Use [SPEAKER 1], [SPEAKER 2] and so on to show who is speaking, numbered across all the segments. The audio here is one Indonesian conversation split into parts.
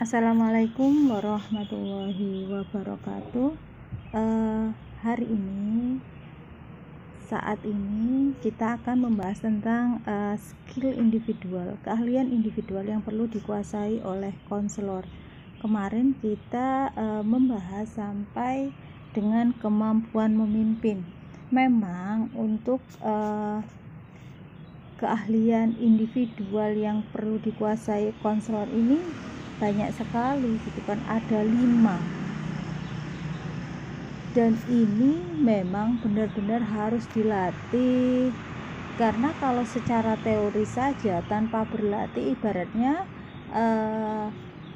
[SPEAKER 1] Assalamualaikum warahmatullahi wabarakatuh. Hari ini, saat ini kita akan membahas tentang skill individual, keahlian individual yang perlu dikuasai oleh konselor. Kemarin kita membahas sampai dengan kemampuan memimpin. Memang untuk keahlian individual yang perlu dikuasai konselor ini banyak sekali gitu kan, ada 5, dan ini memang benar-benar harus dilatih, karena kalau secara teori saja tanpa berlatih ibaratnya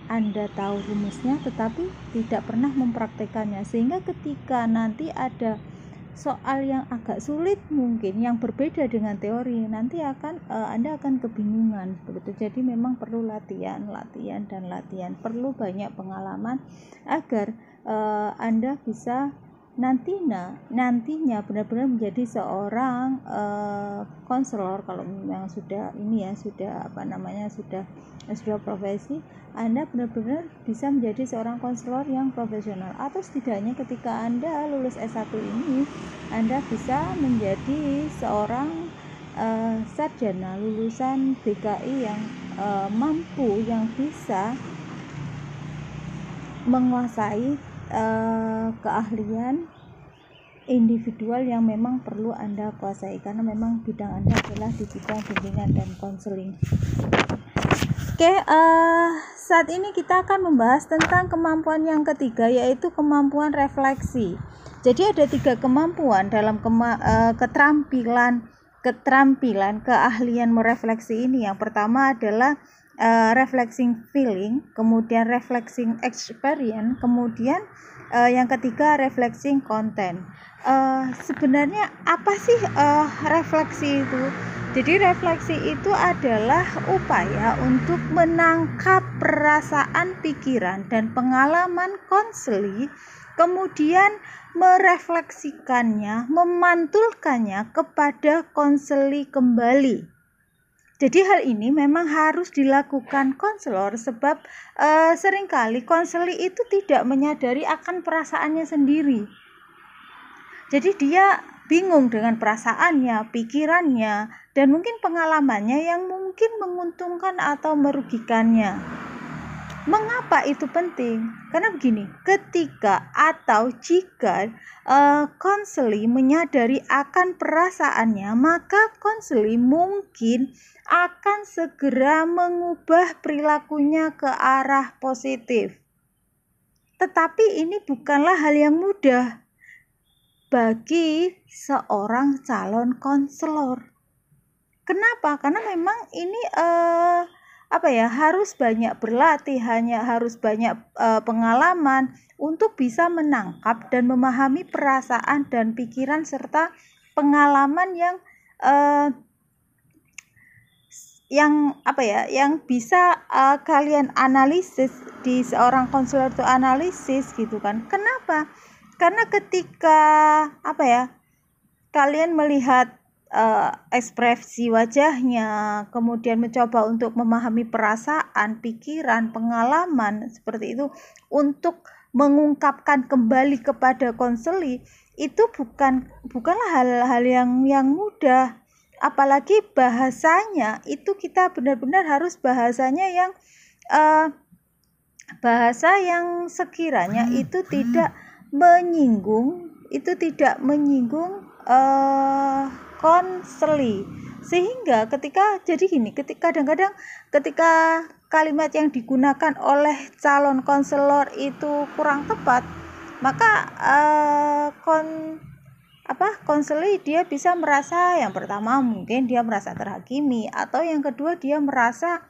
[SPEAKER 1] Anda tahu rumusnya tetapi tidak pernah mempraktekannya, sehingga ketika nanti ada soal yang agak sulit mungkin yang berbeda dengan teori, nanti Anda akan kebingungan begitu. Jadi memang perlu latihan, perlu banyak pengalaman agar Anda bisa nantinya benar-benar menjadi seorang konselor. Kalau memang sudah sudah profesi, Anda benar-benar bisa menjadi seorang konselor yang profesional, atau setidaknya ketika Anda lulus S1 ini Anda bisa menjadi seorang sarjana lulusan DKI yang mampu, yang bisa menguasai keahlian individual yang memang perlu Anda kuasai, karena memang bidang Anda adalah di bidang bimbingan dan konseling. Oke, saat ini kita akan membahas tentang kemampuan yang ketiga, yaitu kemampuan refleksi. Jadi ada 3 kemampuan dalam keterampilan keahlian merefleksi ini. Yang pertama adalah reflecting feeling, kemudian reflecting experience, kemudian yang ketiga reflecting content. Sebenarnya apa sih refleksi itu? Jadi refleksi itu adalah upaya untuk menangkap perasaan, pikiran, dan pengalaman konseli, kemudian merefleksikannya, memantulkannya kepada konseli kembali. Jadi hal ini memang harus dilakukan konselor, sebab seringkali konseli itu tidak menyadari akan perasaannya sendiri. Jadi dia bingung dengan perasaannya, pikirannya, dan mungkin pengalamannya yang mungkin menguntungkan atau merugikannya. Mengapa itu penting? Karena begini, ketika atau jika konseli menyadari akan perasaannya, maka konseli mungkin akan segera mengubah perilakunya ke arah positif. Tetapi ini bukanlah hal yang mudah bagi seorang calon konselor. Kenapa? Karena memang ini harus banyak berlatih, harus banyak pengalaman untuk bisa menangkap dan memahami perasaan dan pikiran serta pengalaman yang bisa kalian analisis di seorang konselor itu analisis gitu kan. Kenapa? Karena ketika kalian melihat ekspresi wajahnya, kemudian mencoba untuk memahami perasaan, pikiran, pengalaman seperti itu untuk mengungkapkan kembali kepada konseli, itu bukanlah hal-hal yang mudah. Apalagi bahasanya itu kita benar-benar harus bahasanya yang bahasa yang sekiranya itu tidak menyinggung konseli, sehingga ketika kadang-kadang ketika kalimat yang digunakan oleh calon konselor itu kurang tepat, maka konseli dia bisa merasa, yang pertama mungkin dia merasa terhakimi, atau yang kedua dia merasa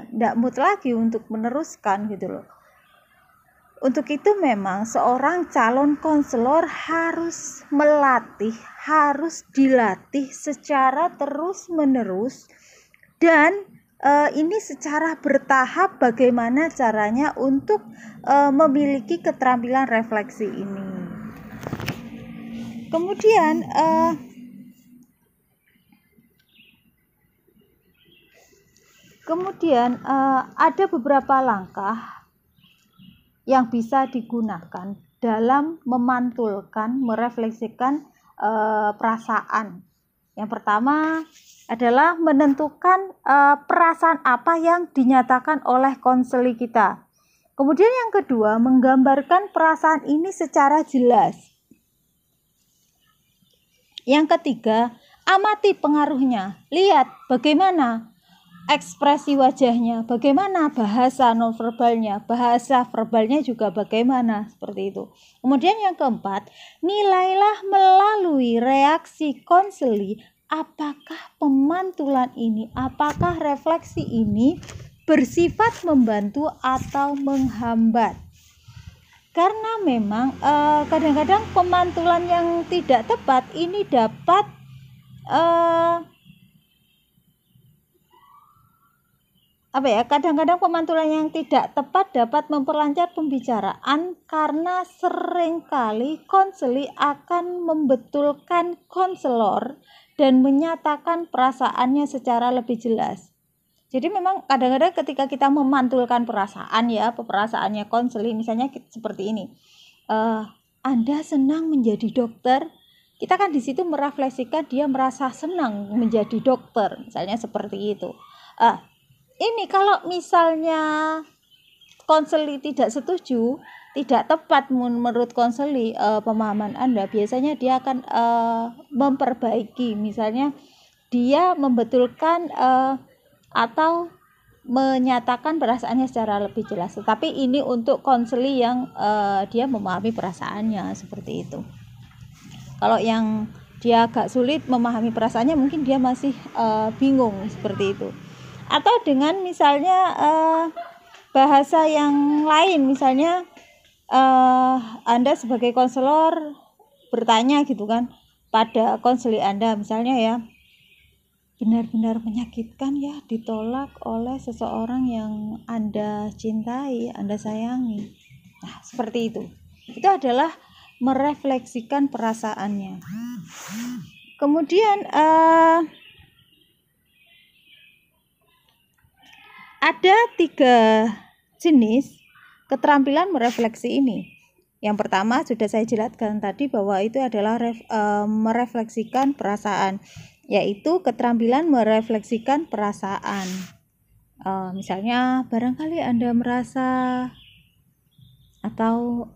[SPEAKER 1] tidak mood lagi untuk meneruskan gitu loh. Untuk itu memang seorang calon konselor harus dilatih secara terus-menerus, dan ini secara bertahap bagaimana caranya untuk memiliki keterampilan refleksi ini. Kemudian Kemudian ada beberapa langkah yang bisa digunakan dalam memantulkan, merefleksikan perasaan. Yang pertama adalah menentukan perasaan apa yang dinyatakan oleh konseli kita. Kemudian yang kedua, menggambarkan perasaan ini secara jelas. Yang ketiga, amati pengaruhnya. Lihat bagaimana ekspresi wajahnya, bagaimana bahasa nonverbalnya, bahasa verbalnya juga bagaimana, seperti itu. Kemudian yang keempat, nilailah melalui reaksi konseli apakah pemantulan ini, apakah refleksi ini bersifat membantu atau menghambat. Karena memang kadang-kadang pemantulan yang tidak tepat ini dapat kadang-kadang pemantulan yang tidak tepat dapat memperlancar pembicaraan karena seringkali konseli akan membetulkan konselor dan menyatakan perasaannya secara lebih jelas. Jadi memang kadang-kadang ketika kita memantulkan perasaannya konseli, misalnya seperti ini, Anda senang menjadi dokter, kita kan di situ merefleksikan dia merasa senang menjadi dokter, misalnya seperti itu. Ini kalau misalnya konseli tidak setuju, tidak tepat menurut konseli pemahaman Anda, biasanya dia akan memperbaiki, misalnya dia membetulkan atau menyatakan perasaannya secara lebih jelas. Tetapi ini untuk konseli yang dia memahami perasaannya, seperti itu. Kalau yang dia agak sulit memahami perasaannya, mungkin dia masih bingung, seperti itu. Atau dengan misalnya bahasa yang lain, misalnya Anda sebagai konselor bertanya gitu kan pada konseli Anda, misalnya ya, benar-benar menyakitkan ya ditolak oleh seseorang yang Anda cintai, Anda sayangi. Nah, seperti itu. Itu adalah merefleksikan perasaannya. Kemudian ada 3 jenis keterampilan merefleksi ini. Yang pertama sudah saya jelaskan tadi bahwa itu adalah merefleksikan perasaan, yaitu keterampilan merefleksikan perasaan. Misalnya barangkali Anda merasa atau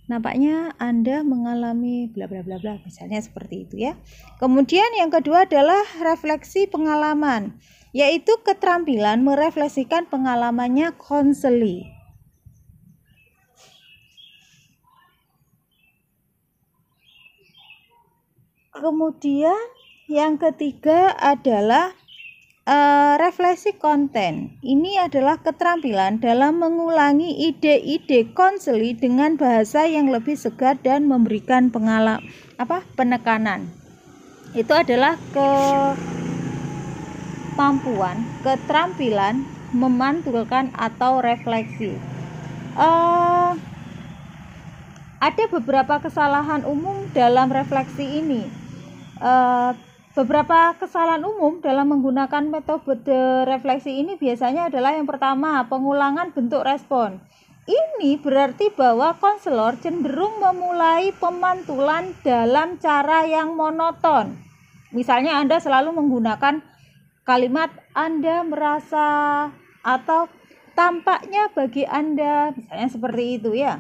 [SPEAKER 1] nampaknya Anda mengalami bla bla bla bla, misalnya seperti itu ya. Kemudian yang kedua adalah refleksi pengalaman, yaitu keterampilan merefleksikan pengalamannya konseli. Kemudian yang ketiga adalah refleksi konten. Ini adalah keterampilan dalam mengulangi ide-ide konseli dengan bahasa yang lebih segar dan memberikan penekanan. Itu adalah kemampuan, keterampilan memantulkan atau refleksi. Ada beberapa kesalahan umum dalam refleksi ini. Beberapa kesalahan umum dalam menggunakan metode refleksi ini biasanya adalah yang pertama, pengulangan bentuk respon. Ini berarti bahwa konselor cenderung memulai pemantulan dalam cara yang monoton. Misalnya Anda selalu menggunakan kalimat Anda merasa atau tampaknya bagi Anda, misalnya seperti itu ya.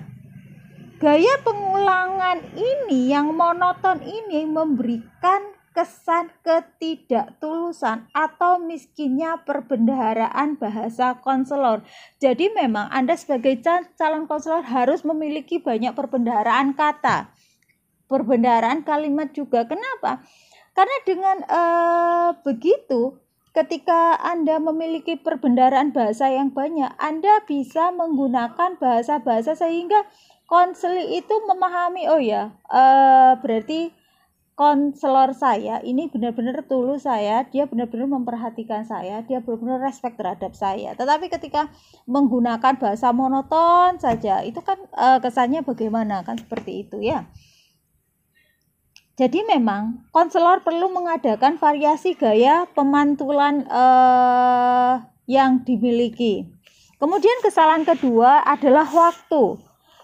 [SPEAKER 1] Gaya pengulangan ini yang monoton ini memberikan kesan ketidaktulusan atau miskinnya perbendaharaan bahasa konselor. Jadi memang Anda sebagai calon konselor harus memiliki banyak perbendaharaan kata, perbendaharaan kalimat juga. Kenapa? Karena dengan begitu, ketika Anda memiliki perbendaharaan bahasa yang banyak, Anda bisa menggunakan bahasa-bahasa sehingga konseli itu memahami, berarti konselor saya ini benar-benar tulus saya, dia benar-benar memperhatikan saya, dia benar-benar respect terhadap saya. Tetapi ketika menggunakan bahasa monoton saja, itu kan kesannya bagaimana, kan seperti itu ya. Jadi memang konselor perlu mengadakan variasi gaya pemantulan yang dimiliki. Kemudian kesalahan kedua adalah waktu.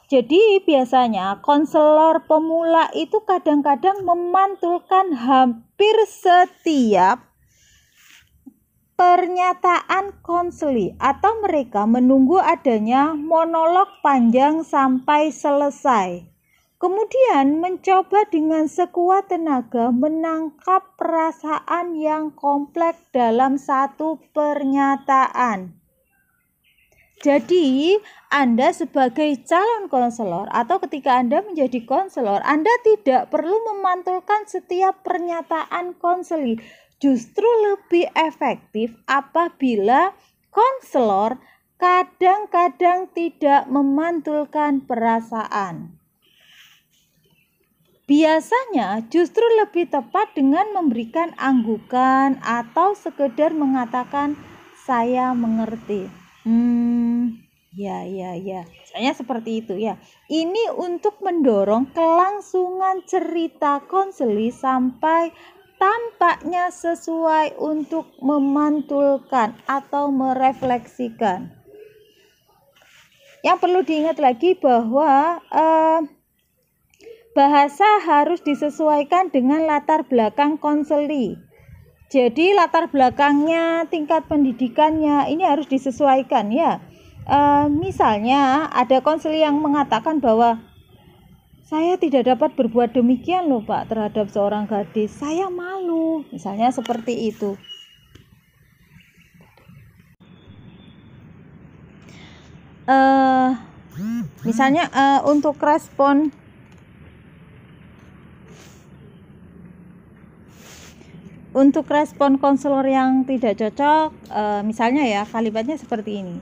[SPEAKER 1] Jadi biasanya konselor pemula itu kadang-kadang memantulkan hampir setiap pernyataan konseli atau mereka menunggu adanya monolog panjang sampai selesai. Kemudian mencoba dengan sekuat tenaga menangkap perasaan yang kompleks dalam satu pernyataan. Jadi, Anda sebagai calon konselor atau ketika Anda menjadi konselor, Anda tidak perlu memantulkan setiap pernyataan konseli. Justru lebih efektif apabila konselor kadang-kadang tidak memantulkan perasaan. Biasanya justru lebih tepat dengan memberikan anggukan atau sekedar mengatakan saya mengerti. Ya. Misalnya seperti itu ya. Ini untuk mendorong kelangsungan cerita konseli sampai tampaknya sesuai untuk memantulkan atau merefleksikan. Yang perlu diingat lagi bahwa bahasa harus disesuaikan dengan latar belakang konseli. Jadi latar belakangnya, tingkat pendidikannya ini harus disesuaikan ya. Misalnya ada konseli yang mengatakan bahwa saya tidak dapat berbuat demikian loh Pak terhadap seorang gadis, saya malu, misalnya seperti itu. Misalnya untuk respon konselor yang tidak cocok, misalnya ya kalimatnya seperti ini.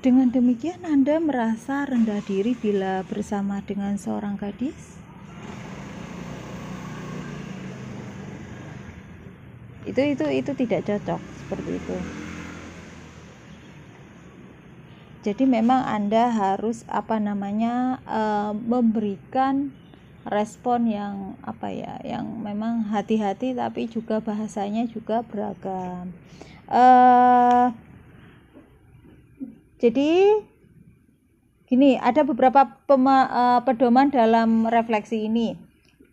[SPEAKER 1] Dengan demikian Anda merasa rendah diri bila bersama dengan seorang gadis? Itu tidak cocok seperti itu. Jadi memang Anda harus memberikan respon yang yang memang hati-hati tapi juga bahasanya juga beragam. Jadi gini, ada beberapa pedoman dalam refleksi ini.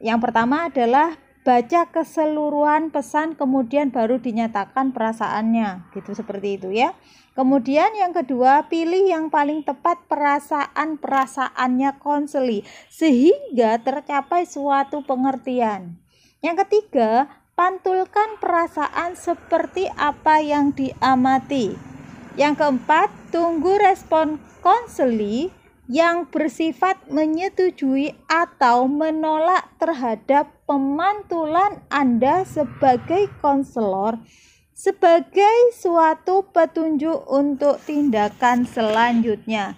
[SPEAKER 1] Yang pertama adalah baca keseluruhan pesan kemudian baru dinyatakan perasaannya, gitu seperti itu ya. Kemudian yang kedua, pilih yang paling tepat perasaannya konseli sehingga tercapai suatu pengertian. Yang ketiga, pantulkan perasaan seperti apa yang diamati. Yang keempat, tunggu respon konseli yang bersifat menyetujui atau menolak terhadap pemantulan Anda sebagai konselor sebagai suatu petunjuk untuk tindakan selanjutnya.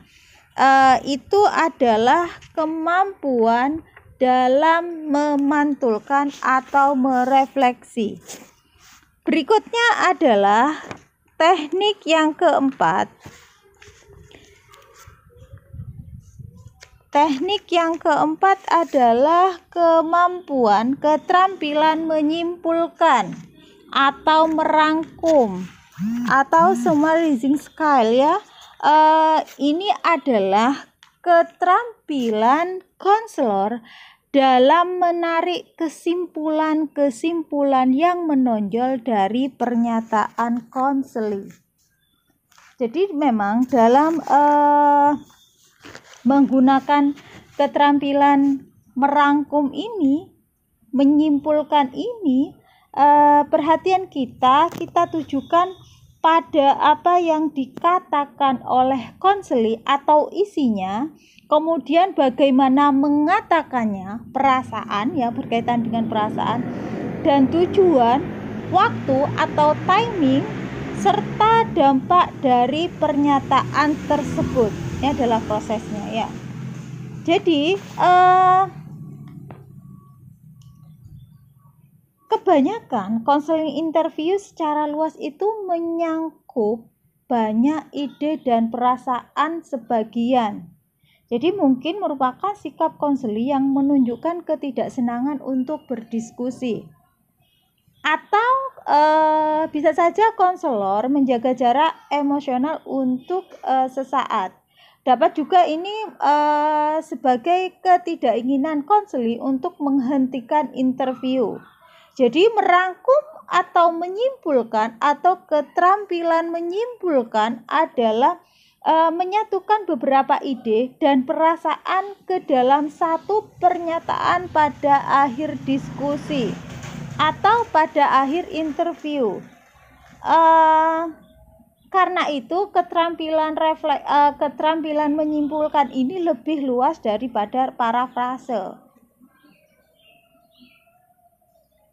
[SPEAKER 1] Itu adalah kemampuan dalam memantulkan atau merefleksi. Berikutnya adalah teknik yang keempat. Teknik yang keempat adalah keterampilan menyimpulkan atau merangkum atau summarizing skill ya. Ini adalah keterampilan konselor dalam menarik kesimpulan-kesimpulan yang menonjol dari pernyataan konseli. Jadi memang dalam menggunakan keterampilan merangkum ini, menyimpulkan ini, perhatian kita tujukan pada apa yang dikatakan oleh konseli atau isinya, kemudian bagaimana mengatakannya, perasaan ya, berkaitan dengan perasaan, dan tujuan, waktu atau timing, serta dampak dari pernyataan tersebut. Ini adalah prosesnya ya. Jadi kebanyakan konseling interview secara luas itu menyangkut banyak ide dan perasaan sebagian. Jadi mungkin merupakan sikap konseli yang menunjukkan ketidaksenangan untuk berdiskusi. Atau bisa saja konselor menjaga jarak emosional untuk sesaat. Dapat juga ini sebagai ketidakinginan konseli untuk menghentikan interview. Jadi merangkum atau menyimpulkan atau keterampilan menyimpulkan adalah menyatukan beberapa ide dan perasaan ke dalam satu pernyataan pada akhir diskusi atau pada akhir interview. Karena itu keterampilan menyimpulkan ini lebih luas daripada parafrase.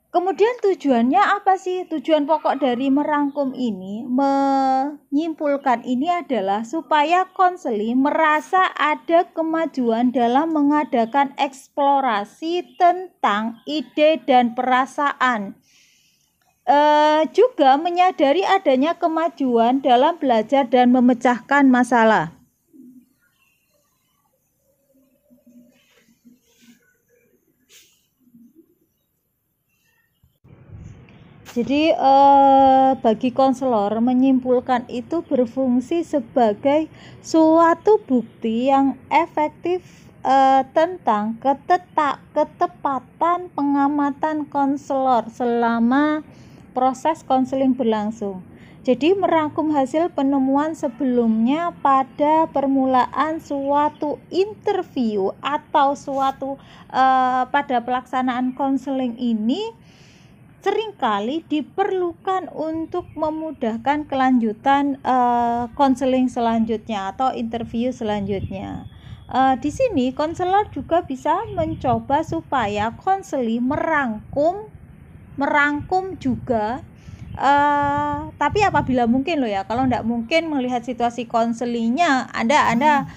[SPEAKER 1] Kemudian tujuannya apa sih? Tujuan pokok dari merangkum ini, menyimpulkan ini adalah supaya konseli merasa ada kemajuan dalam mengadakan eksplorasi tentang ide dan perasaan. Juga menyadari adanya kemajuan dalam belajar dan memecahkan masalah. Jadi bagi konselor menyimpulkan itu berfungsi sebagai suatu bukti yang efektif tentang ketepatan pengamatan konselor selama proses konseling berlangsung. Jadi merangkum hasil penemuan sebelumnya pada permulaan suatu interview atau suatu pada pelaksanaan konseling ini seringkali diperlukan untuk memudahkan kelanjutan konseling selanjutnya atau interview selanjutnya. Di sini konselor juga bisa mencoba supaya konseli merangkum juga, tapi apabila mungkin loh ya. Kalau tidak mungkin melihat situasi konselinya, Anda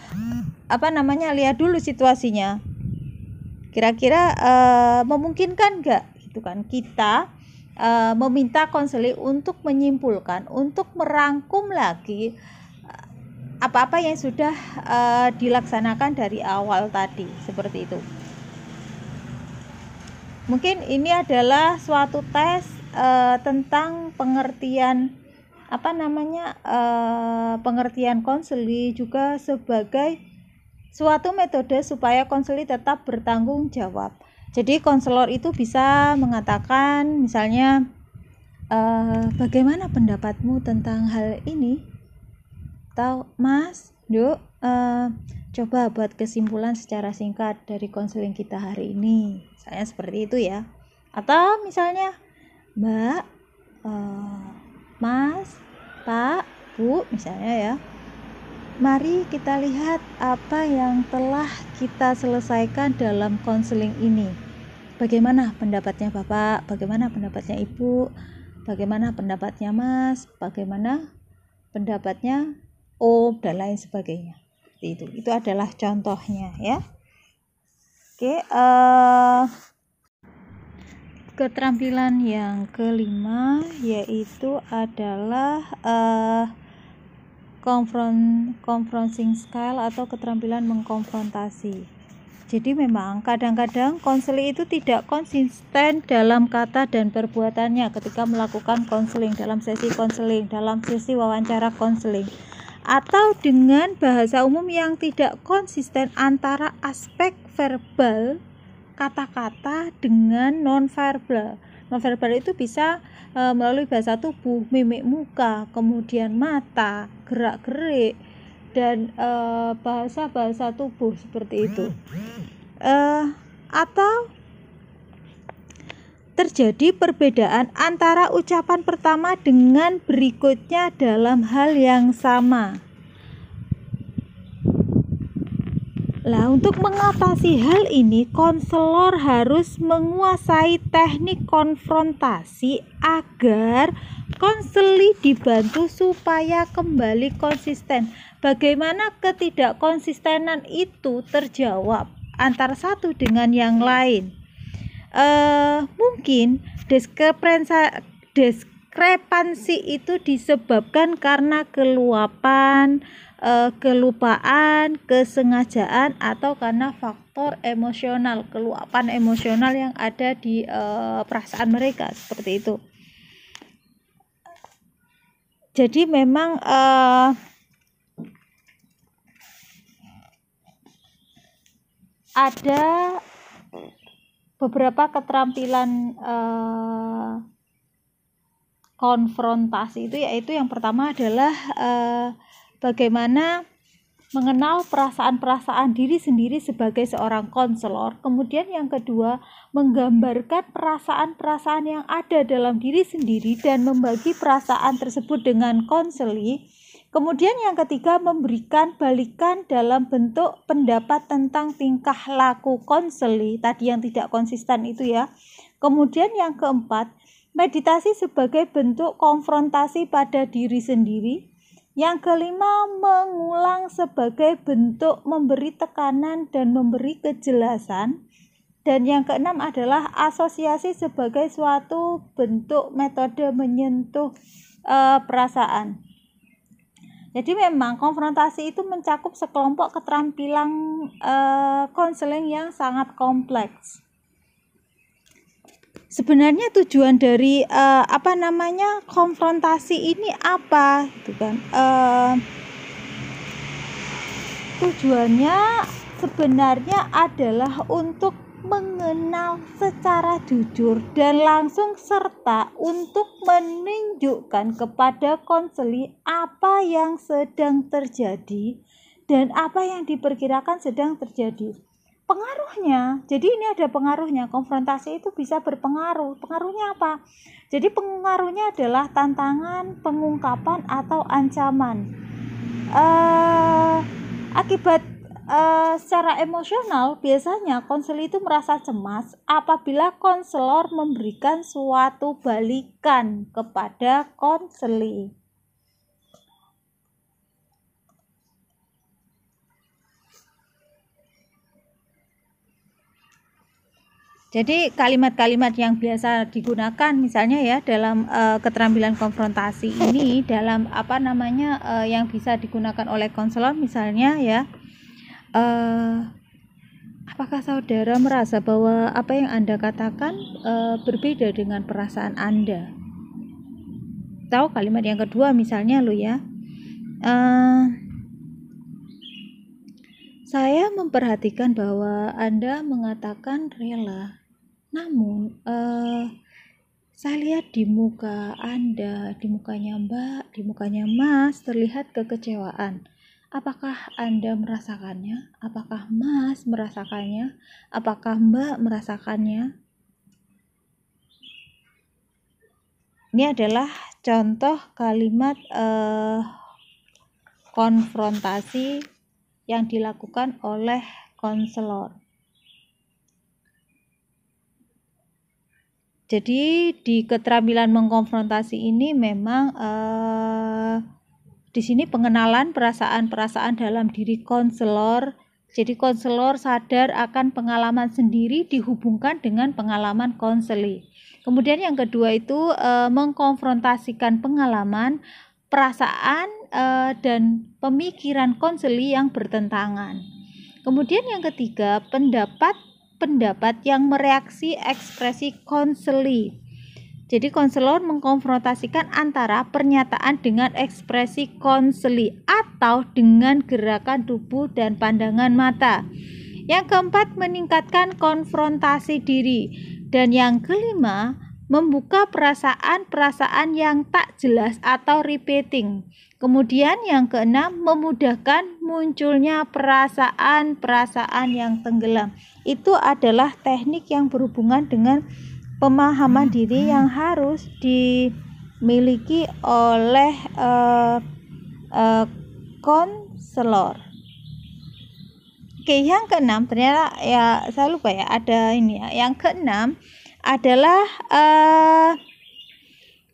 [SPEAKER 1] lihat dulu situasinya. Kira-kira memungkinkan nggak gitu kan kita meminta konseli untuk menyimpulkan, untuk merangkum lagi apa-apa yang sudah dilaksanakan dari awal tadi, seperti itu. Mungkin ini adalah suatu tes tentang pengertian pengertian konseli juga sebagai suatu metode supaya konseli tetap bertanggung jawab. Jadi konselor itu bisa mengatakan misalnya, bagaimana pendapatmu tentang hal ini? Atau Mas, Duk, coba buat kesimpulan secara singkat dari konseling kita hari ini. Misalnya seperti itu ya. Atau misalnya, Mbak, Mas, Pak, Bu, misalnya ya. Mari kita lihat apa yang telah kita selesaikan dalam konseling ini. Bagaimana pendapatnya Bapak? Bagaimana pendapatnya Ibu? Bagaimana pendapatnya Mas? Bagaimana pendapatnya Om? Dan lain sebagainya. Itu adalah contohnya ya. Oke, keterampilan yang kelima yaitu adalah confronting style atau keterampilan mengkonfrontasi. Jadi memang kadang-kadang konseli itu tidak konsisten dalam kata dan perbuatannya ketika melakukan konseling, dalam sesi konseling, dalam sesi wawancara konseling, atau dengan bahasa umum yang tidak konsisten antara aspek verbal kata-kata dengan non-verbal. Non-verbal itu bisa melalui bahasa tubuh, mimik muka, kemudian mata, gerak-gerik, dan bahasa-bahasa tubuh seperti itu. Atau terjadi perbedaan antara ucapan pertama dengan berikutnya dalam hal yang sama. Nah, untuk mengatasi hal ini, konselor harus menguasai teknik konfrontasi agar konseli dibantu supaya kembali konsisten. Bagaimana ketidakkonsistenan itu terjawab antara satu dengan yang lain? Mungkin diskrepansi itu disebabkan karena keluapan, kelupaan, kesengajaan, atau karena faktor emosional, keluapan emosional yang ada di perasaan mereka, seperti itu. Jadi memang ada beberapa keterampilan konfrontasi itu, yaitu yang pertama adalah bagaimana mengenal perasaan-perasaan diri sendiri sebagai seorang konselor. Kemudian yang kedua, menggambarkan perasaan-perasaan yang ada dalam diri sendiri dan membagi perasaan tersebut dengan konseli. Kemudian yang ketiga, memberikan balikan dalam bentuk pendapat tentang tingkah laku konseli tadi yang tidak konsisten itu ya. Kemudian yang keempat, meditasi sebagai bentuk konfrontasi pada diri sendiri. Yang kelima, mengulang sebagai bentuk memberi tekanan dan memberi kejelasan. Dan yang keenam adalah asosiasi sebagai suatu bentuk metode menyentuh perasaan. Jadi memang konfrontasi itu mencakup sekelompok keterampilan konseling yang sangat kompleks. Sebenarnya tujuan dari konfrontasi ini apa, gitu kan? Tujuannya sebenarnya adalah untuk mengenal secara jujur dan langsung, serta untuk menunjukkan kepada konseli apa yang sedang terjadi dan apa yang diperkirakan sedang terjadi. Pengaruhnya, jadi ini ada pengaruhnya. Konfrontasi itu bisa berpengaruh. Pengaruhnya apa? Jadi pengaruhnya adalah tantangan, pengungkapan, atau ancaman. Akibat secara emosional, biasanya konseli itu merasa cemas apabila konselor memberikan suatu balikan kepada konseli. Jadi kalimat-kalimat yang biasa digunakan misalnya ya dalam keterampilan konfrontasi ini, dalam yang bisa digunakan oleh konselor misalnya ya, apakah saudara merasa bahwa apa yang Anda katakan berbeda dengan perasaan Anda? Tahu kalimat yang kedua misalnya lo ya, saya memperhatikan bahwa Anda mengatakan rela. Namun, saya lihat di muka Anda, di mukanya Mbak, di mukanya Mas, terlihat kekecewaan. Apakah Anda merasakannya? Apakah Mas merasakannya? Apakah Mbak merasakannya? Ini adalah contoh kalimat konfrontasi yang dilakukan oleh konselor. Jadi di keterampilan mengkonfrontasi ini memang di sini pengenalan perasaan-perasaan dalam diri konselor. Jadi konselor sadar akan pengalaman sendiri dihubungkan dengan pengalaman konseli. Kemudian yang kedua itu mengkonfrontasikan pengalaman, perasaan dan pemikiran konseli yang bertentangan. Kemudian yang ketiga, pendapat yang mereaksi ekspresi konseli. Jadi konselor mengkonfrontasikan antara pernyataan dengan ekspresi konseli atau dengan gerakan tubuh dan pandangan mata. Yang keempat, meningkatkan konfrontasi diri. Dan yang kelima, membuka perasaan-perasaan yang tak jelas atau repeating. Kemudian yang keenam, memudahkan munculnya perasaan-perasaan yang tenggelam. Itu adalah teknik yang berhubungan dengan pemahaman diri yang harus dimiliki oleh konselor. Oke, yang keenam ternyata ya saya lupa ya, ada ini ya. Yang keenam adalah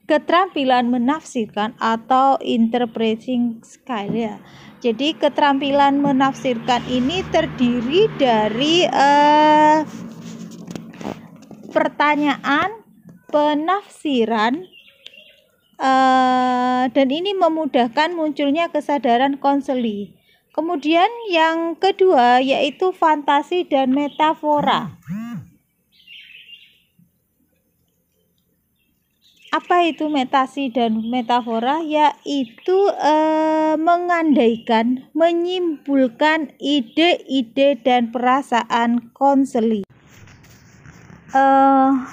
[SPEAKER 1] keterampilan menafsirkan atau interpreting skill ya. Jadi keterampilan menafsirkan ini terdiri dari pertanyaan, penafsiran, dan ini memudahkan munculnya kesadaran konseli. Kemudian yang kedua yaitu fantasi dan metafora. Apa itu fantasi dan metafora? Yaitu mengandaikan, menyimpulkan ide-ide dan perasaan konseli.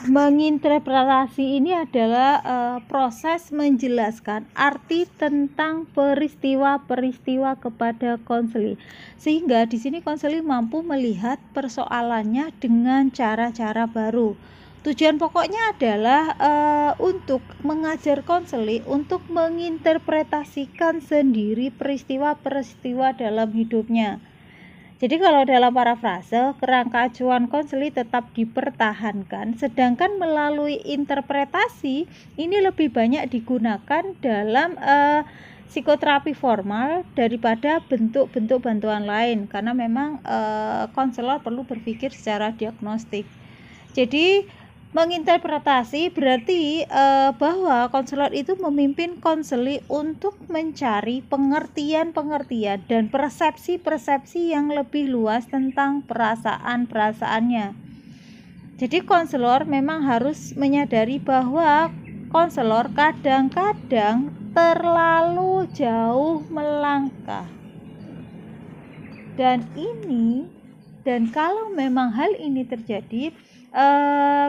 [SPEAKER 1] Menginterpretasi ini adalah proses menjelaskan arti tentang peristiwa-peristiwa kepada konseli, sehingga di sini konseli mampu melihat persoalannya dengan cara-cara baru. Tujuan pokoknya adalah untuk mengajar konseli untuk menginterpretasikan sendiri peristiwa-peristiwa dalam hidupnya. Jadi kalau dalam parafrase, kerangka acuan konseli tetap dipertahankan, sedangkan melalui interpretasi ini lebih banyak digunakan dalam psikoterapi formal daripada bentuk-bentuk bantuan lain, karena memang konselor perlu berpikir secara diagnostik. Jadi menginterpretasi berarti bahwa konselor itu memimpin konseli untuk mencari pengertian-pengertian dan persepsi-persepsi yang lebih luas tentang perasaan-perasaannya. Jadi konselor memang harus menyadari bahwa konselor kadang-kadang terlalu jauh melangkah. Dan kalau memang hal ini terjadi,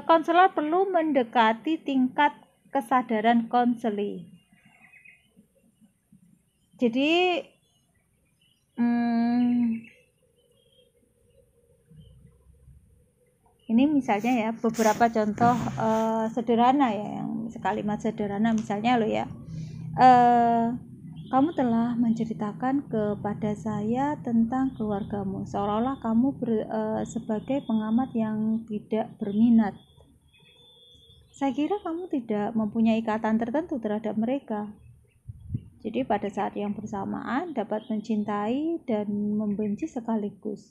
[SPEAKER 1] konselor perlu mendekati tingkat kesadaran konseli. Jadi ini misalnya ya beberapa contoh sederhana ya, yang kalimat sederhana misalnya kamu telah menceritakan kepada saya tentang keluargamu, seolah-olah kamu sebagai pengamat yang tidak berminat. Saya kira kamu tidak mempunyai ikatan tertentu terhadap mereka. Jadi pada saat yang bersamaan dapat mencintai dan membenci sekaligus.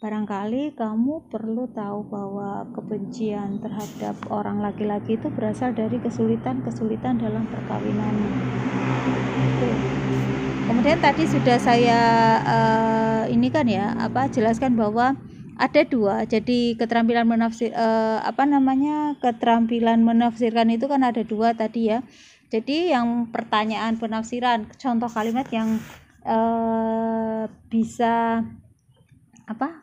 [SPEAKER 1] Barangkali kamu perlu tahu bahwa kebencian terhadap orang laki-laki itu berasal dari kesulitan-kesulitan dalam perkawinannya. Kemudian tadi sudah saya jelaskan bahwa ada dua. Jadi keterampilan keterampilan menafsirkan itu kan ada dua tadi ya. Jadi yang pertanyaan penafsiran, contoh kalimat yang bisa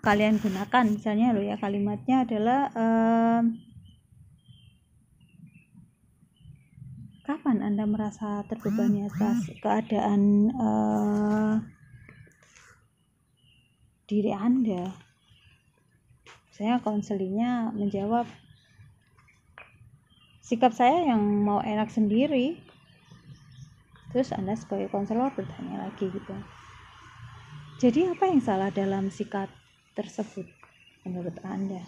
[SPEAKER 1] kalian gunakan, misalnya kalimatnya adalah kapan Anda merasa terbebani atas keadaan diri Anda? Saya konselinya menjawab, sikap saya yang mau enak sendiri. Terus Anda sebagai konselor bertanya lagi gitu. Jadi apa yang salah dalam sikap tersebut menurut Anda?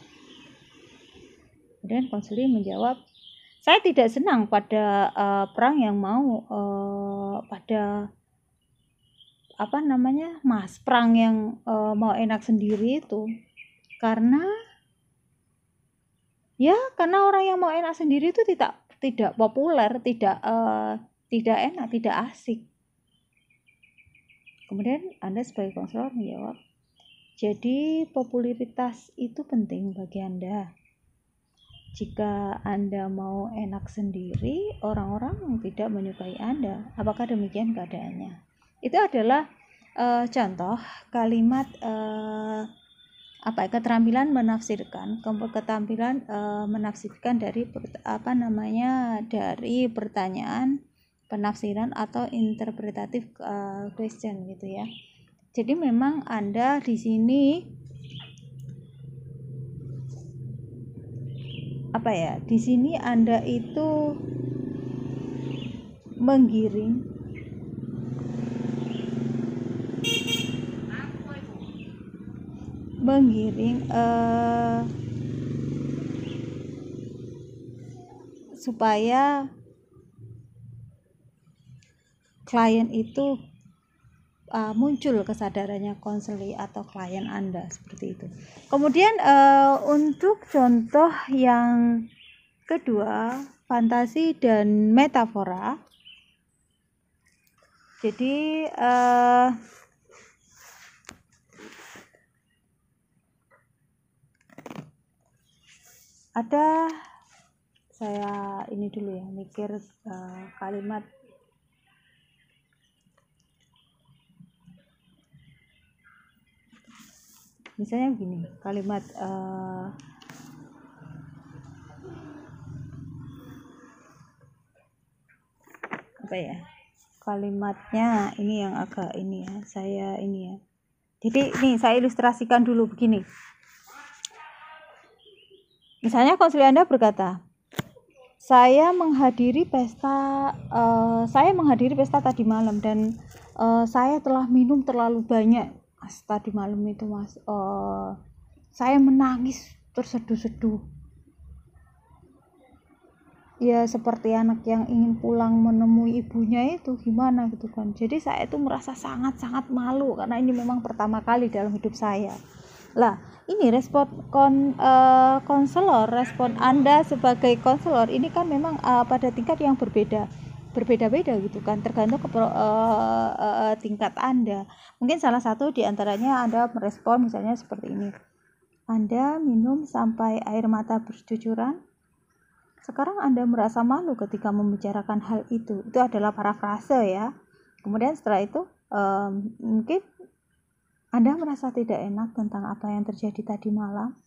[SPEAKER 1] Kemudian konselor menjawab, saya tidak senang pada perang yang mau perang yang mau enak sendiri itu, karena orang yang mau enak sendiri itu tidak populer, tidak enak, tidak asik. Kemudian Anda sebagai konselor menjawab, jadi popularitas itu penting bagi Anda. Jika Anda mau enak sendiri, orang-orang tidak menyukai Anda. Apakah demikian keadaannya? Itu adalah contoh kalimat keterampilan menafsirkan, keterampilan menafsirkan dari dari pertanyaan penafsiran atau interpretatif question gitu ya. Jadi memang Anda di sini di sini Anda itu menggiring supaya klien itu muncul kesadarannya konseli atau klien Anda, seperti itu. Kemudian untuk contoh yang kedua, fantasi dan metafora. Jadi ada, saya ini dulu ya, mikir kalimat. Misalnya gini, kalimat apa ya? Kalimatnya ini yang agak ini ya, saya ini ya. Jadi nih saya ilustrasikan dulu begini. Misalnya konselor Anda berkata, saya menghadiri pesta tadi malam dan saya telah minum terlalu banyak. Tadi malam itu Mas, saya menangis terseduh-seduh. Ya seperti anak yang ingin pulang menemui ibunya itu gimana gitu kan. Jadi saya itu merasa sangat-sangat malu karena ini memang pertama kali dalam hidup saya. Lah, ini respon konselor, respon Anda sebagai konselor ini kan memang pada tingkat yang berbeda-beda gitu kan, tergantung ke tingkat Anda. Mungkin salah satu diantaranya Anda merespon misalnya seperti ini, Anda minum sampai air mata bercucuran. Sekarang Anda merasa malu ketika membicarakan hal itu adalah parafrase ya. Kemudian setelah itu mungkin Anda merasa tidak enak tentang apa yang terjadi tadi malam.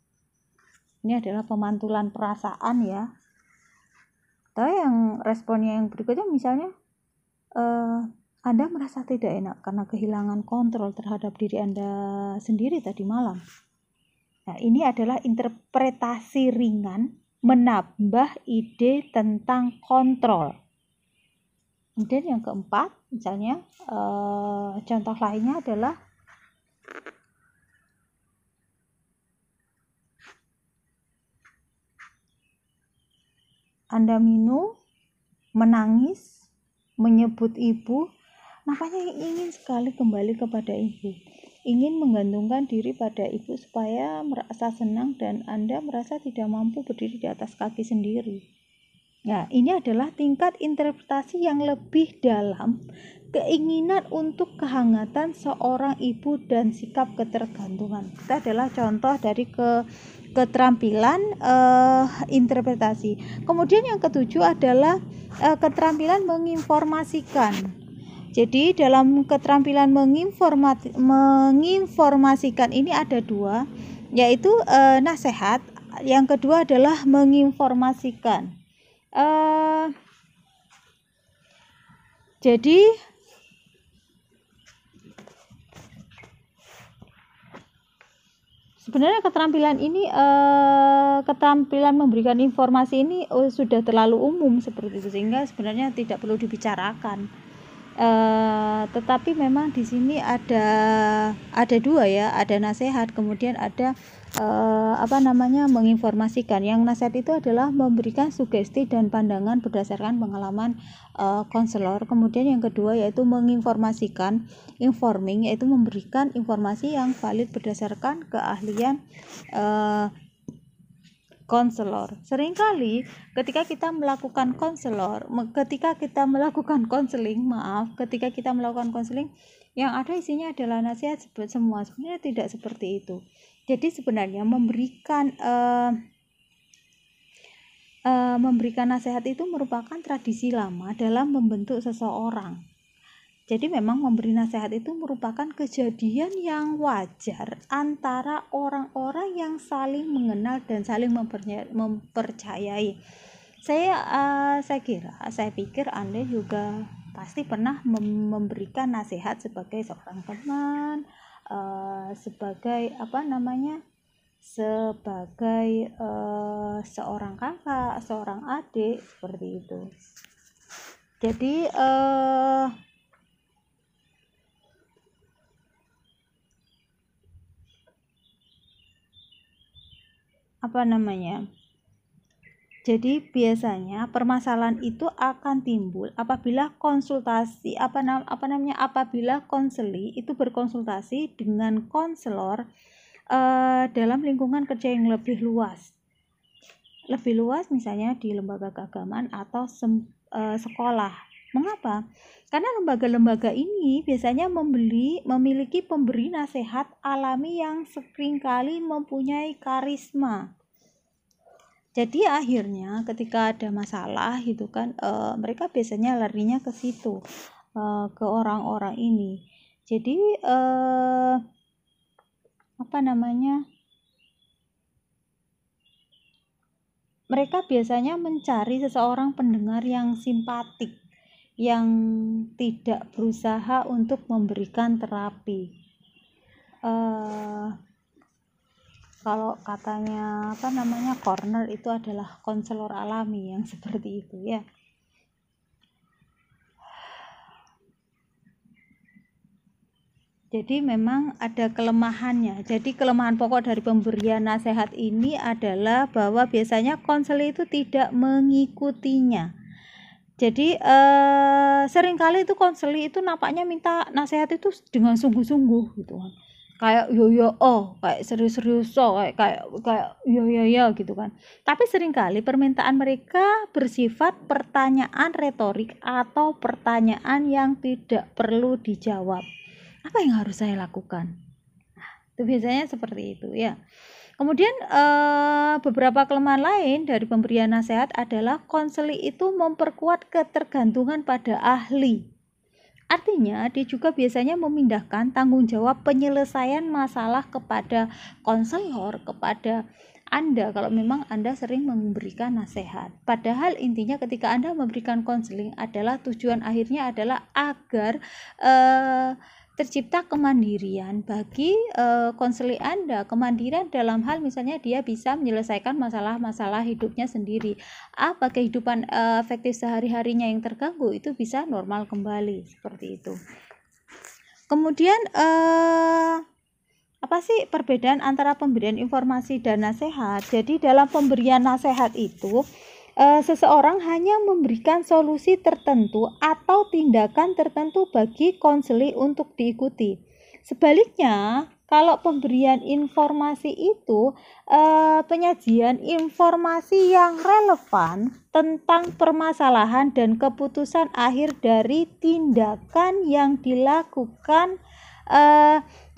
[SPEAKER 1] Ini adalah pemantulan perasaan ya. Atau yang responnya yang berikutnya misalnya Anda merasa tidak enak karena kehilangan kontrol terhadap diri Anda sendiri tadi malam. Nah, ini adalah interpretasi ringan menambah ide tentang kontrol. Kemudian yang keempat, misalnya contoh lainnya adalah Anda minum, menangis, menyebut ibu, nampaknya ingin sekali kembali kepada ibu, ingin menggantungkan diri pada ibu supaya merasa senang dan Anda merasa tidak mampu berdiri di atas kaki sendiri. Nah, ini adalah tingkat interpretasi yang lebih dalam, keinginan untuk kehangatan seorang ibu dan sikap ketergantungan. Itu adalah contoh dari keterampilan interpretasi. Kemudian yang ketujuh adalah keterampilan menginformasikan. Jadi dalam keterampilan menginformasikan ini ada dua, yaitu nasihat. Yang kedua adalah menginformasikan. Jadi sebenarnya keterampilan ini keterampilan memberikan informasi ini sudah terlalu umum seperti itu sehingga sebenarnya tidak perlu dibicarakan. Tetapi memang di sini ada dua ya, ada nasihat, kemudian ada menginformasikan. Yang nasihat itu adalah memberikan sugesti dan pandangan berdasarkan pengalaman konselor. Kemudian yang kedua yaitu menginformasikan, informing, yaitu memberikan informasi yang valid berdasarkan keahlian konselor. Seringkali ketika kita melakukan konseling, yang ada isinya adalah nasihat semua. Sebenarnya tidak seperti itu. Jadi sebenarnya memberikan nasihat itu merupakan tradisi lama dalam membentuk seseorang. Jadi memang memberi nasihat itu merupakan kejadian yang wajar antara orang-orang yang saling mengenal dan saling mempercayai. Saya pikir Anda juga pasti pernah memberikan nasihat sebagai seorang teman, sebagai seorang kakak, seorang adik, seperti itu. Jadi jadi biasanya permasalahan itu akan timbul apabila apabila konseli itu berkonsultasi dengan konselor dalam lingkungan kerja yang lebih luas. lebih luas misalnya di lembaga keagamaan atau sekolah. Mengapa? Karena lembaga-lembaga ini biasanya memiliki pemberi nasihat alami yang seringkali mempunyai karisma. Jadi akhirnya ketika ada masalah gitu kan, mereka biasanya larinya ke situ, ke orang-orang ini. Jadi mereka biasanya mencari seseorang pendengar yang simpatik, yang tidak berusaha untuk memberikan terapi. Kalau katanya Corner itu adalah konselor alami yang seperti itu ya. Jadi memang ada kelemahannya. Jadi kelemahan pokok dari pemberian nasihat ini adalah bahwa biasanya konselor itu tidak mengikutinya. Jadi seringkali itu konselor itu nampaknya minta nasihat itu dengan sungguh-sungguh gitu kan. Kayak kayak serius-serius kayak ya gitu kan. Tapi seringkali permintaan mereka bersifat pertanyaan retorik atau pertanyaan yang tidak perlu dijawab. Apa yang harus saya lakukan? Itu biasanya seperti itu ya. Kemudian beberapa kelemahan lain dari pemberian nasihat adalah konseling itu memperkuat ketergantungan pada ahli. Artinya dia juga biasanya memindahkan tanggung jawab penyelesaian masalah kepada konselor, kepada Anda kalau memang Anda sering memberikan nasihat. Padahal intinya ketika Anda memberikan konseling adalah tujuan akhirnya adalah agar tercipta kemandirian bagi konseling Anda, kemandirian dalam hal misalnya dia bisa menyelesaikan masalah-masalah hidupnya sendiri. Apa kehidupan efektif sehari-harinya yang terganggu itu bisa normal kembali seperti itu. Kemudian apa sih perbedaan antara pemberian informasi dan nasihat? Jadi dalam pemberian nasihat itu seseorang hanya memberikan solusi tertentu atau tindakan tertentu bagi konseling untuk diikuti. Sebaliknya, kalau pemberian informasi itu penyajian informasi yang relevan tentang permasalahan dan keputusan akhir dari tindakan yang dilakukan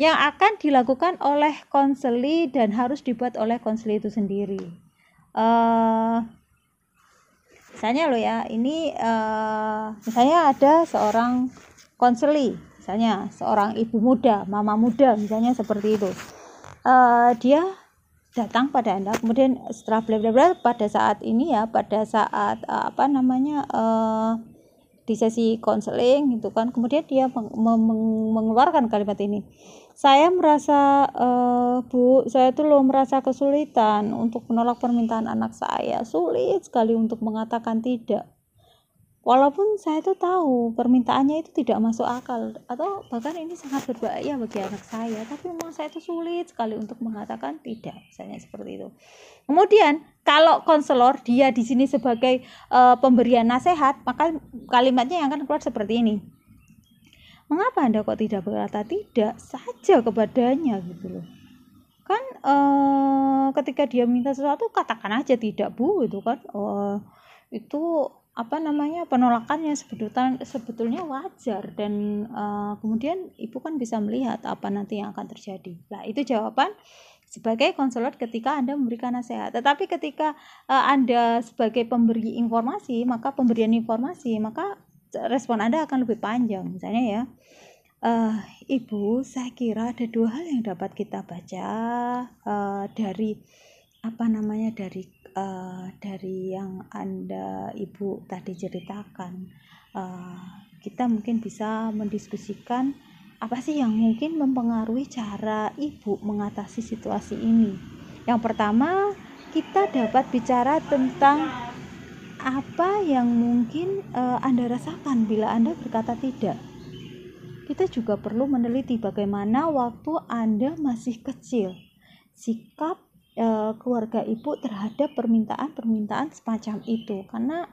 [SPEAKER 1] yang akan dilakukan oleh konseling dan harus dibuat oleh konseling itu sendiri. Misalnya ini misalnya ada seorang konseli, misalnya seorang ibu muda, mama muda misalnya seperti itu. Dia datang pada Anda, kemudian setelah bla pada saat ini ya, pada saat di sesi konseling gitu kan, kemudian dia mengeluarkan kalimat ini. Saya merasa Bu, saya tuh merasa kesulitan untuk menolak permintaan anak saya. Sulit sekali untuk mengatakan tidak. Walaupun saya tuh tahu permintaannya itu tidak masuk akal atau bahkan ini sangat berbahaya bagi anak saya, tapi memang saya tuh sulit sekali untuk mengatakan tidak, misalnya seperti itu. Kemudian kalau konselor dia di sini sebagai pemberian nasihat, maka kalimatnya yang akan keluar seperti ini. Mengapa Anda kok tidak berkata tidak saja kepadanya gitu loh. Kan ketika dia minta sesuatu katakan aja tidak Bu gitu kan. Itu penolakannya sebetulnya wajar dan kemudian ibu kan bisa melihat apa nanti yang akan terjadi. Nah, itu jawaban sebagai konselor ketika Anda memberikan nasihat. Tetapi ketika Anda sebagai pemberi informasi, maka respon Anda akan lebih panjang. Misalnya ya, Ibu, saya kira ada dua hal yang dapat kita baca dari yang Anda Ibu tadi ceritakan. Kita mungkin bisa mendiskusikan apa sih yang mungkin mempengaruhi cara Ibu mengatasi situasi ini. Yang pertama, kita dapat bicara tentang apa yang mungkin Anda rasakan bila Anda berkata tidak. Kita juga perlu meneliti bagaimana waktu Anda masih kecil, sikap keluarga Ibu terhadap permintaan semacam itu. Karena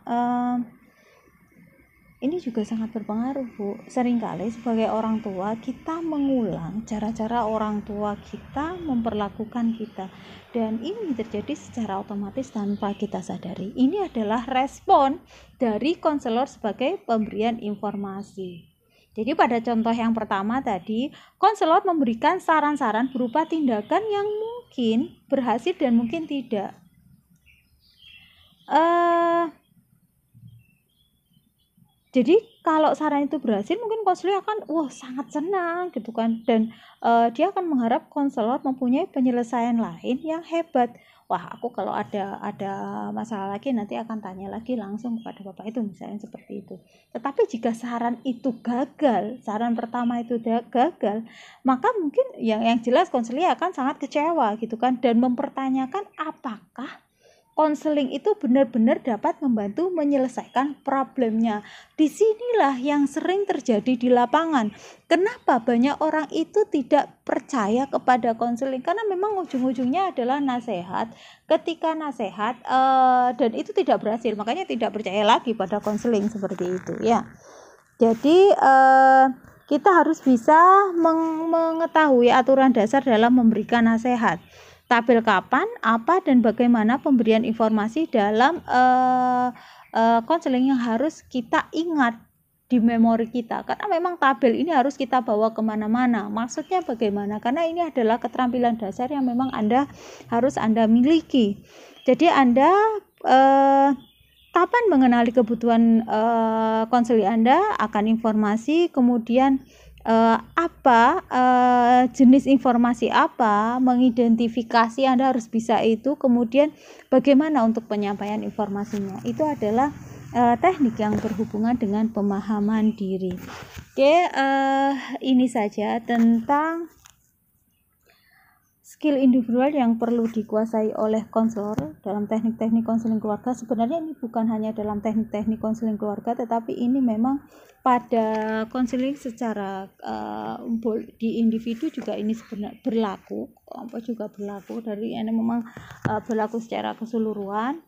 [SPEAKER 1] ini juga sangat berpengaruh, Bu. Seringkali sebagai orang tua kita mengulang cara-cara orang tua kita memperlakukan kita, dan ini terjadi secara otomatis tanpa kita sadari. Ini adalah respon dari konselor sebagai pemberian informasi. Jadi pada contoh yang pertama tadi, konselor memberikan saran-saran berupa tindakan yang mungkin berhasil dan mungkin tidak. Jadi kalau saran itu berhasil, mungkin konselor akan sangat senang gitu kan, dan dia akan mengharap konselor mempunyai penyelesaian lain yang hebat. Aku kalau ada masalah lagi nanti akan tanya lagi langsung kepada bapak itu, misalnya seperti itu. Tetapi jika saran itu gagal, saran pertama itu gagal, maka mungkin yang jelas konselor akan sangat kecewa gitu kan, dan mempertanyakan apakah konseling itu benar-benar dapat membantu menyelesaikan problemnya. Disinilah yang sering terjadi di lapangan. Kenapa banyak orang itu tidak percaya kepada konseling? Karena memang ujung-ujungnya adalah nasihat. Ketika nasihat dan itu tidak berhasil, makanya tidak percaya lagi pada konseling seperti itu ya. Jadi kita harus bisa mengetahui aturan dasar dalam memberikan nasihat. Tabel kapan, apa, dan bagaimana pemberian informasi dalam konseling yang harus kita ingat di memori kita, karena memang tabel ini harus kita bawa kemana-mana. Maksudnya bagaimana? Karena ini adalah keterampilan dasar yang memang harus Anda miliki. Jadi Anda kapan mengenali kebutuhan konseling Anda, akan informasi, kemudian jenis informasi apa, mengidentifikasi, Anda harus bisa itu, kemudian bagaimana untuk penyampaian informasinya. Itu adalah teknik yang berhubungan dengan pemahaman diri. Oke, ini saja tentang skill individual yang perlu dikuasai oleh konselor dalam teknik-teknik konseling keluarga. Sebenarnya ini bukan hanya dalam teknik-teknik konseling keluarga, tetapi ini memang pada konseling secara di individu juga ini sebenarnya berlaku, dari ini memang berlaku secara keseluruhan.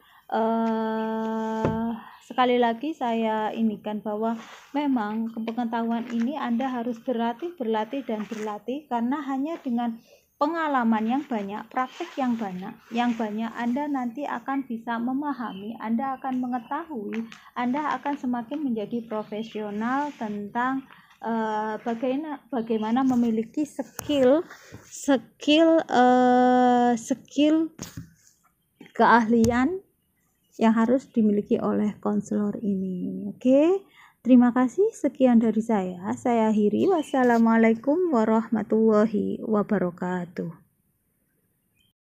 [SPEAKER 1] Sekali lagi saya indikan bahwa memang pengetahuan ini Anda harus berlatih, karena hanya dengan pengalaman yang banyak, praktik yang banyak, Anda nanti akan bisa memahami, Anda akan mengetahui, Anda akan semakin menjadi profesional tentang bagaimana memiliki skill keahlian yang harus dimiliki oleh konselor ini. Oke. Terima kasih, sekian dari saya. Saya akhiri. Wassalamualaikum warahmatullahi wabarakatuh.